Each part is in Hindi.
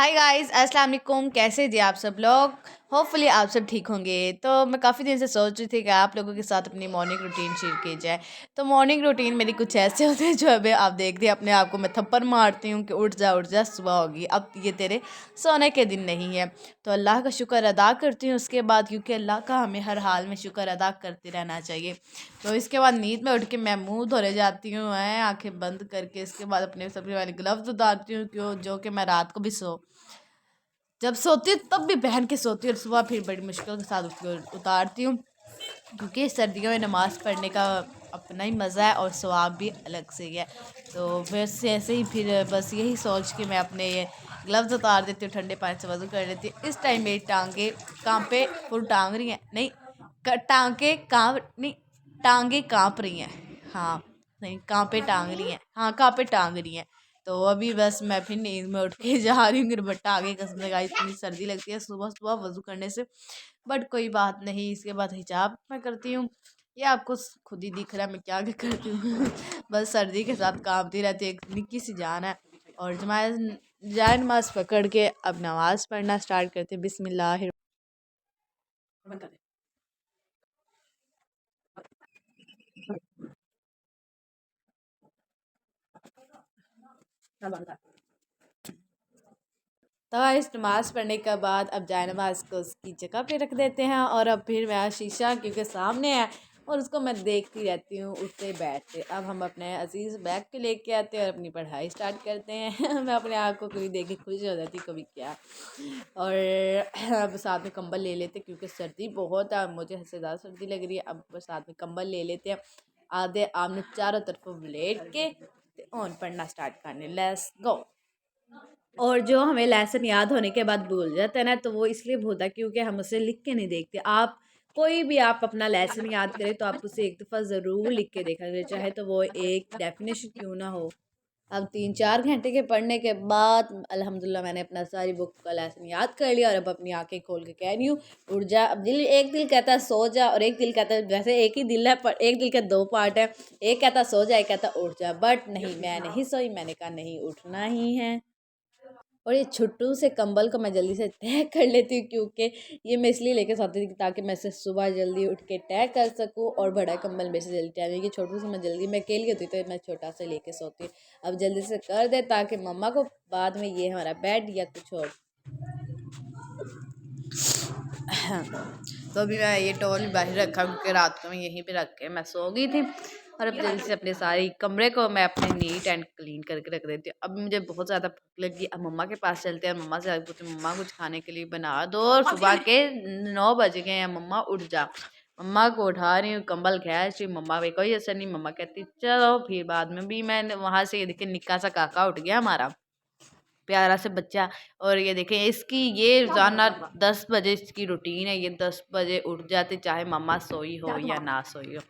हाय गाइस, अस्सलाम वालेकुम। कैसे जी आप सब लोग? होपफुली आप सब ठीक होंगे। तो मैं काफ़ी दिन से सोच रही थी कि आप लोगों के साथ अपनी मॉर्निंग रूटीन शेयर की जाए। तो मॉर्निंग रूटीन मेरी कुछ ऐसे होते हैं जो अभी आप देखते हैं, अपने आप को मैं थप्पड़ मारती हूँ कि उठ जा सुबह होगी, अब ये तेरे सोने के दिन नहीं है। तो अल्लाह का शुक्र अदा करती हूँ उसके बाद, क्योंकि अल्लाह का हमें हर हाल में शुक्र अदा करते रहना चाहिए। तो इसके बाद नींद में उठ के मैं मुँह धोने जाती हूँ, मैं आँखें बंद करके इसके बाद अपने सबसे पहले ग्लव्स उतारती हूँ, क्यों जो कि मैं रात को भी जब सोती हूँ तब भी पहन के सोती हूँ, और सुबह फिर बड़ी मुश्किल के साथ उसको उतारती हूँ, क्योंकि सर्दियों में नमाज़ पढ़ने का अपना ही मज़ा है और सवाब भी अलग से ही है। तो बस ऐसे ही फिर बस यही सोच के मैं अपने ये ग्लव्स उतार देती हूँ, ठंडे पानी से वज़ू कर लेती हूँ। इस टाइम मेरी टांगे कांपे फुल टांग रही हैं, नहीं टांगे कांप नहीं, टांगे कांप रही हैं। हाँ, नहीं कांपे टांग रही हैं, हाँ कांपे टांग रही हैं। तो अभी बस मैं फिर नींद में उठ के जा रही हूँ, मेरे बट्टा आगे कसम से गाइस, इतनी सर्दी लगती है सुबह सुबह वज़ू करने से। बट कोई बात नहीं, इसके बाद हिजाब मैं करती हूँ। ये आपको खुद ही दिख रहा है मैं क्या क्या करती हूँ। बस सर्दी के साथ कांपती रहती है, एक निक्की सी जान है। और जमात जाए नमाज पकड़ के अब नमाज पढ़ना स्टार्ट करते हैं। बिस्मिल्लाह। तो इस नमाज़ पढ़ने के बाद अब जाए नमाज को उसकी जगह पे रख देते हैं, और अब फिर मेरा शीशा क्योंकि सामने है और उसको मैं देखती रहती हूँ उठते बैठते। अब हम अपने अजीज़ बैग पे लेके आते हैं और अपनी पढ़ाई स्टार्ट करते हैं। मैं अपने आप को कभी देख के खुश हो जाती, कभी क्या। और अब साथ में कंबल ले लेते क्योंकि सर्दी बहुत है, मुझे हद से ज़्यादा सर्दी लग रही है। अब साथ में कंबल ले लेते हैं, आधे आमने चारों तरफ लेट के ऑन पढ़ना स्टार्ट करने, लेट्स गो। और जो हमें लेसन याद होने के बाद भूल जाता है ना, तो वो इसलिए भूलता है क्योंकि हम उसे लिख के नहीं देखते। आप कोई भी आप अपना लेसन याद करें तो आप उसे एक दफ़ा ज़रूर लिख के देखा करें, चाहे तो वो एक डेफिनेशन क्यों ना हो। अब 3-4 घंटे के पढ़ने के बाद अल्हम्दुलिल्लाह मैंने अपना सारी बुक का लेसन याद कर लिया, और अब अपनी आंखें खोल के कह रही हूँ उठ जा। अब एक दिल कहता है सो जा, और एक दिल कहता है, वैसे एक ही दिल है पर एक दिल के दो पार्ट है। एक कहता सो जा, एक कहता उठ जा, बट नहीं, मैं नहीं सोई, मैंने कहा नहीं, उठना ही है। और ये छुट्टू से कंबल को मैं जल्दी से तय कर लेती हूँ, क्योंकि ये मैं इसलिए लेके सोती थी ताकि मैं इसे सुबह जल्दी उठ के तय कर सकूँ, और बड़ा कंबल मेरे से जल्दी तय नहीं, कि छोटू से मैं जल्दी मैं अकेली होती तो मैं छोटा से लेके सोती हूँ। अब जल्दी से कर दे ताकि मम्मा को बाद में ये हमारा बेड या कुछ और। तो अभी मैं ये टॉवल बाहर रखा क्योंकि रात को मैं यहीं पे रख के मैं सो गई थी। और अब जल्दी से अपने सारी कमरे को मैं अपने नीट एंड क्लीन करके रख देती हूँ। अब मुझे बहुत ज़्यादा भूख लगी, अब मम्मा के पास चलते हैं। मम्मा से पूछते मम्मा कुछ खाने के लिए बना दो, और सुबह के 9 बज गए हैं, मम्मा उठ जा। मम्मा को उठा रही हूँ, कंबल खींच रही, मम्मा पे कोई असर नहीं। मम्मा कहती चलो, फिर बाद में भी मैं वहाँ से ये देखिए निक्का सा काका उठ गया हमारा, प्यारा से बच्चा। और ये देखें इसकी ये रोज़ाना 10 बजे इसकी रूटीन है, ये 10 बजे उठ जाते चाहे मम्मा सोई हो या ना सोई हो।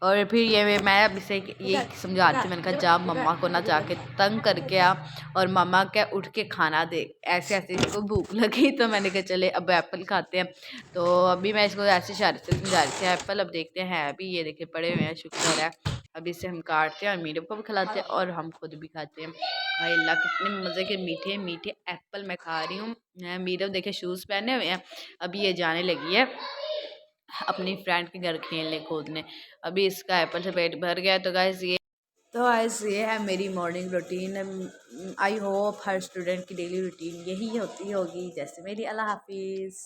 और फिर ये मैं अब इसे ये समझाती, मैंने कहा जा मम्मा को ना जाके तंग करके आ, और मम्मा क्या उठ के खाना दे। ऐसे ऐसे इसको भूख लगी तो मैंने कहा चले अब एप्पल खाते हैं। तो अभी मैं इसको ऐसे इशारे से समझा रही थी एप्पल, अब देखते हैं अभी ये देखे पड़े हुए हैं, शुक्र है। अभी इसे हम काटते हैं और मीरम को भी खिलाते हैं और हम खुद भी खाते हैं। हाय अल्लाह, कितने मज़े के मीठे मीठे एप्पल मैं खा रही हूँ। मीरम देखे शूज़ पहने हुए हैं, अभी ये जाने लगी है अपनी फ्रेंड के घर खेलने कूदने। अभी इसका एप्पल से पेट भर गया। तो गाइस ये है मेरी morning routine. I hope her student की डेली रूटीन यही होती होगी जैसे मेरी। अल्लाह हाफिज़।